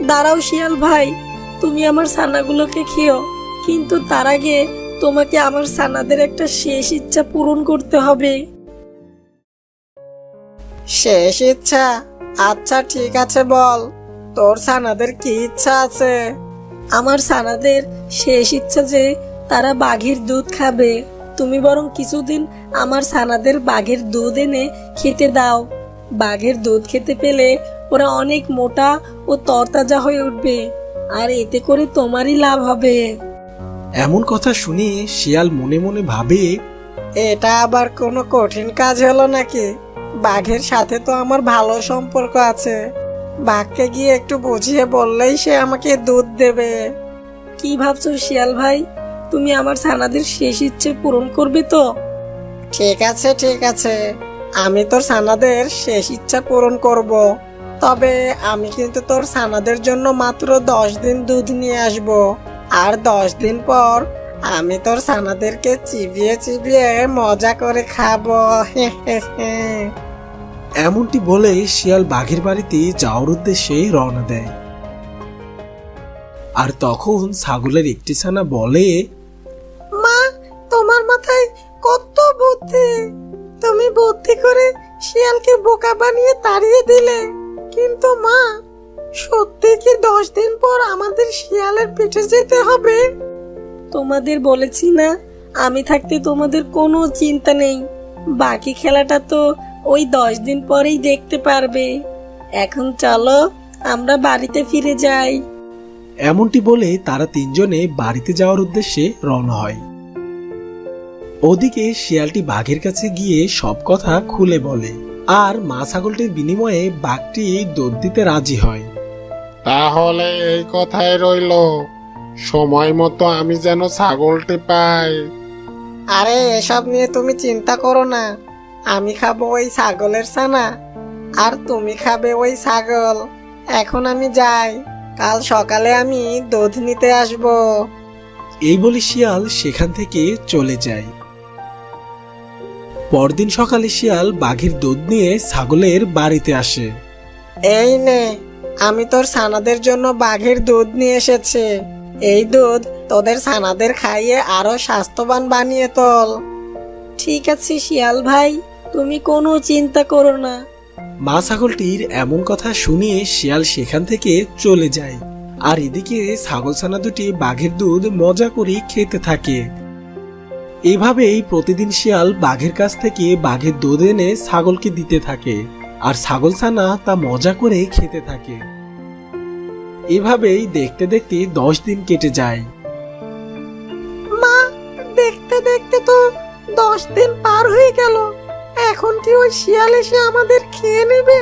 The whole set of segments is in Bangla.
দাঁড়াও শিয়াল ভাই, তুমি আমার ছানাগুলোকে খেও, কিন্তু তার আগে তোমাকে আমার ছানাদের একটা শেষ ইচ্ছা পূরণ করতে হবে। শেষ ইচ্ছা? আচ্ছা ঠিক আছে, বল তোর ছানাদের কি ইচ্ছা আছে? আমার ছানাদের শেষ ইচ্ছা যে তারা বাঘের দুধ খাবে। তুমি বরং কিছুদিন আমার ছানাদের বাঘের দুধ এনে খেতে দাও। বাঘের দুধ খেতে পেলে ওরা অনেক মোটা ও তরতাজা হয়ে উঠবে, আর এতে করে তোমারই লাভ হবে। এমন কথা শুনে শিয়াল মনে মনে ভাবে, এটা আবার কোনো কঠিন কাজ হলো নাকি? বাঘের সাথে তো আমার ভালো সম্পর্ক আছে, বাঘকে গিয়ে একটু বুঝিয়ে বললেই সে আমাকে দুধ দেবে। কি ভাবছো শিয়াল ভাই, তুমি আমার ছানাদের শেষ ইচ্ছে পূরণ করবে তো? ঠিক আছে ঠিক আছে, আমি তোর ছানাদের শেষ ইচ্ছা পূরণ করব। তবে আমি কিন্তু তোর ছানাদের জন্য মাত্র 10 দিন দুধ নিয়ে আসব, আর 10 দিন পর আমি তোর ছানাদেরকে চিবিয়ে চিবিয়ে মজা করে খাবো। এমনটি বলে শিয়াল বাঘের বাড়িতে যাওয়ার উদ্দেশ্যে রওনা দেয়। আর তখন ছাগলের একটি ছানা বলে, মা, তোমার মাথায় কত বুদ্ধি! তুমি বুদ্ধি করে শিয়ালকে বোকা বানিয়ে তাড়িয়ে দিলে। কিন্তু মা, সত্যি কি 10 দিন পর আমাদের শিয়ালের পিঠে যেতে হবে? তোমাদের বলেছি না, আমি থাকতে তোমাদের কোনো চিন্তা নেই। বাকি খেলাটা তো ওই 10 দিন পরেই দেখতে পারবে। এখন চলো আমরা বাড়িতে ফিরে যাই। এমনটি বলে তারা তিনজনে বাড়িতে যাওয়ার উদ্দেশ্যে রওনা হয়। ওদিকে শিয়ালটি বাঘের কাছে গিয়ে সব কথা খুলে বলে, আর মা ছাগলটির বিনিময়ে বাঘটি দুধ দিতে রাজি হয়। তাহলে এই কথাই রইল, সময় মতো আমি যেন ছাগলটি পাই। আরে এসব নিয়ে তুমি চিন্তা করো না, আমি খাবো ওই ছাগলের ছানা, আর তুমি খাবে ওই ছাগল। এখন আমি যাই, কাল সকালে আমি দুধ নিতে আসবো। এই বলে শিয়াল সেখান থেকে চলে যায়। পরদিন সকালে শিয়াল বাঘের দুধ নিয়ে ছাগলের বাড়িতে আসে। এই নে, আমি তোর ছানাদের জন্য বাঘের দুধ নিয়ে এসেছি। এই দুধ তোদের ছানাদের খাইয়ে আরো স্বাস্থ্যবান বানিয়ে তোল। ঠিক আছে শিয়াল ভাই, তুমি কোনো চিন্তা করো না। মা ছাগলটির এমন কথা শুনে শিয়াল সেখান থেকে চলে যায়। আর এদিকে ছাগল ছানা দুটি বাঘের দুধ মজা করে খেতে থাকে। এভাবেই প্রতিদিন শিয়াল বাঘের কাছ থেকে বাঘের দুধ এনে ছাগলকে দিতে থাকে, আর ছাগল ছানা তা মজা করে খেতে থাকে। এভাবেই দেখতে দেখতে 10 দিন কেটে যায়। মা, দেখতে দেখতে তো 10 দিন পার হয়ে গেল। এখন কি ওই শিয়াল এসে আমাদের খেয়ে নেবে?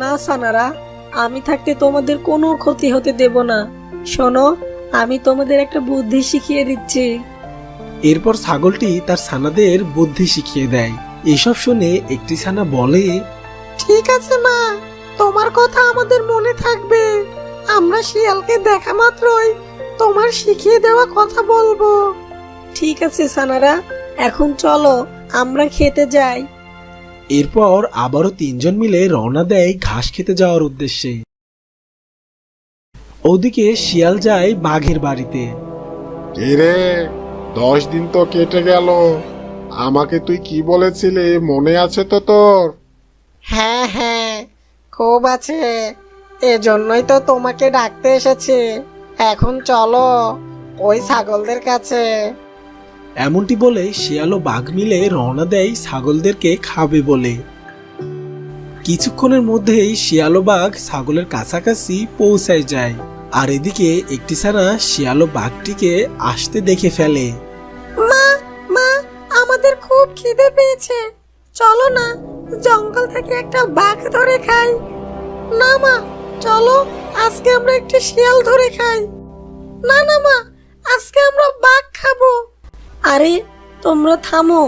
না ছানারা, আমি থাকতে তোমাদের কোনো ক্ষতি হতে দেব না। শোনো, আমি তোমাদের একটা বুদ্ধি শিখিয়ে দিচ্ছি। এরপর ছাগলটি তার ছানাদের বুদ্ধি শিখিয়ে দেয়। এসব শুনে একটি ছানা বলে, ঠিক আছে মা, তোমার কথা আমাদের মনে থাকবে। আমরা শিয়ালকে দেখা মাত্রই তোমার শিখিয়ে দেওয়া কথা বলবো। ঠিক আছে ছানারা, এখন চলো আমরা খেতে যাই। এরপর আবারও তিনজন মিলে রওনা দেয় ঘাস খেতে যাওয়ার উদ্দেশ্যে। ওদিকে শিয়াল যায় বাঘের বাড়িতে। কিরে, 10 দিন তো কেটে গেল, আমাকে তুই কি বলেছিলি মনে আছে তো তোর? হ্যাঁ হ্যাঁ, খুব আছে। এজন্যই তো তোমাকে ডাকতে এসেছি। এখন চলো ওই ছাগলদের কাছে। এমনটি বলে শিয়াল ও বাঘ মিলে রওনা দেয় ছাগলদেরকে খাবে বলে। কিছুক্ষণের মধ্যেই শিয়াল ও বাঘ ছাগলের কাছাকাছি পৌঁছায় যায়। আর এদিকে একটি ছানা শিয়াল ও বাঘটিকে আসতে দেখে ফেলে। মা, মা, আমাদের খুব খিদে পেয়েছে, চলো না জঙ্গল থেকে একটা বাঘ ধরে খাই। না মা, চলো আজকে আমরা একটা শিয়াল ধরে খাই। না না মা, আজকে আমরা বাঘ খাবো। আরে তোমরা থামো,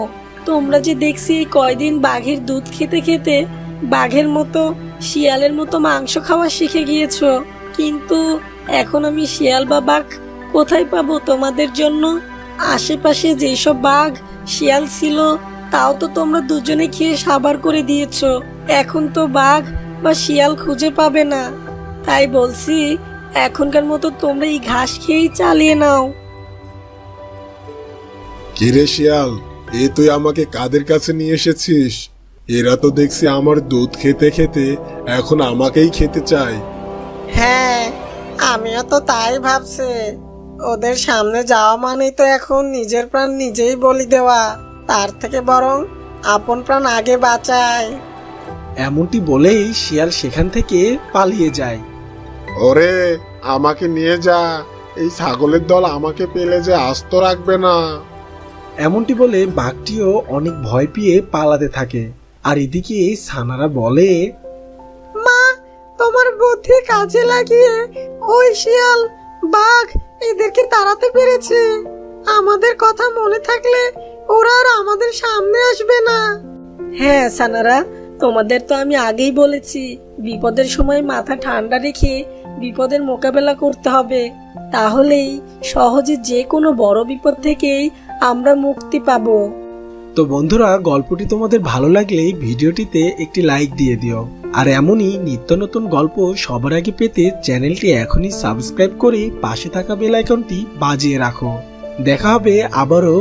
তোমরা যে দেখছি এই কয়দিন বাঘের দুধ খেতে খেতে বাঘের মতো শিয়ালের মতো মাংস খাওয়া শিখে গিয়েছো, কিন্তু এখন আমি শিয়াল বা বাঘ কোথায় পাবো তোমাদের জন্য? আশেপাশে যেসব বাঘ শিয়াল ছিল তাও তো তোমরা দুজনে খেয়ে সাবার করে দিয়েছো। এখন তো বাঘ বা শিয়াল খুঁজে পাবে না। তাই বলছি এখনকার মতো তোমরা এই ঘাস খেয়েই চালিয়ে নাও। কিরে শিয়াল, এ তুই আমাকে কাদের কাছে নিয়ে এসেছিস? এরা তো দেখছি আমার দুধ খেতে খেতে এখন আমাকেই খেতে চায়। হ্যাঁ, আমিও তো তাই ভাবছি। ওদের সামনে যাওয়া মানেই তো এখন নিজের প্রাণ নিজেই বলি দেওয়া, তার থেকে বরং আপন প্রাণ আগে বাঁচায়। এমনটি বলেই শিয়াল সেখান থেকে পালিয়ে যায়। ওরে, আমাকে নিয়ে যা, এই ছাগলের দল আমাকে পেলে যে আস্ত রাখবে না। এমনটি বলে বাঘটিও অনেক ভয় পেয়ে পালাতে থাকে। আর এদিকে ছানারা বলে, মা, তোমার বুদ্ধি কাজে লাগিয়ে ওই শিয়াল বাঘ এদেরকে তাড়াতে পেরেছে। আমাদের কথা মনে থাকলে ওরা আর আমাদের সামনে আসবে না। হ্যাঁ সানারা, তোমাদের তো আমি আগেই বলেছি বিপদের সময় মাথা ঠান্ডা রেখে বিপদের মোকাবেলা করতে হবে, তাহলেই সহজে যে কোনো বড় বিপদ থেকেই আমরা মুক্তি পাবো। তো বন্ধুরা, গল্পটি তোমাদের ভালো লাগলে ভিডিওটিতে একটি লাইক দিয়ে দিও। আর এমনই নিত্য নতুন গল্প সবার আগে পেতে চ্যানেলটি এখনই সাবস্ক্রাইব করে পাশে থাকা বেল আইকনটি বাজিয়ে রাখো। দেখা হবে আবারও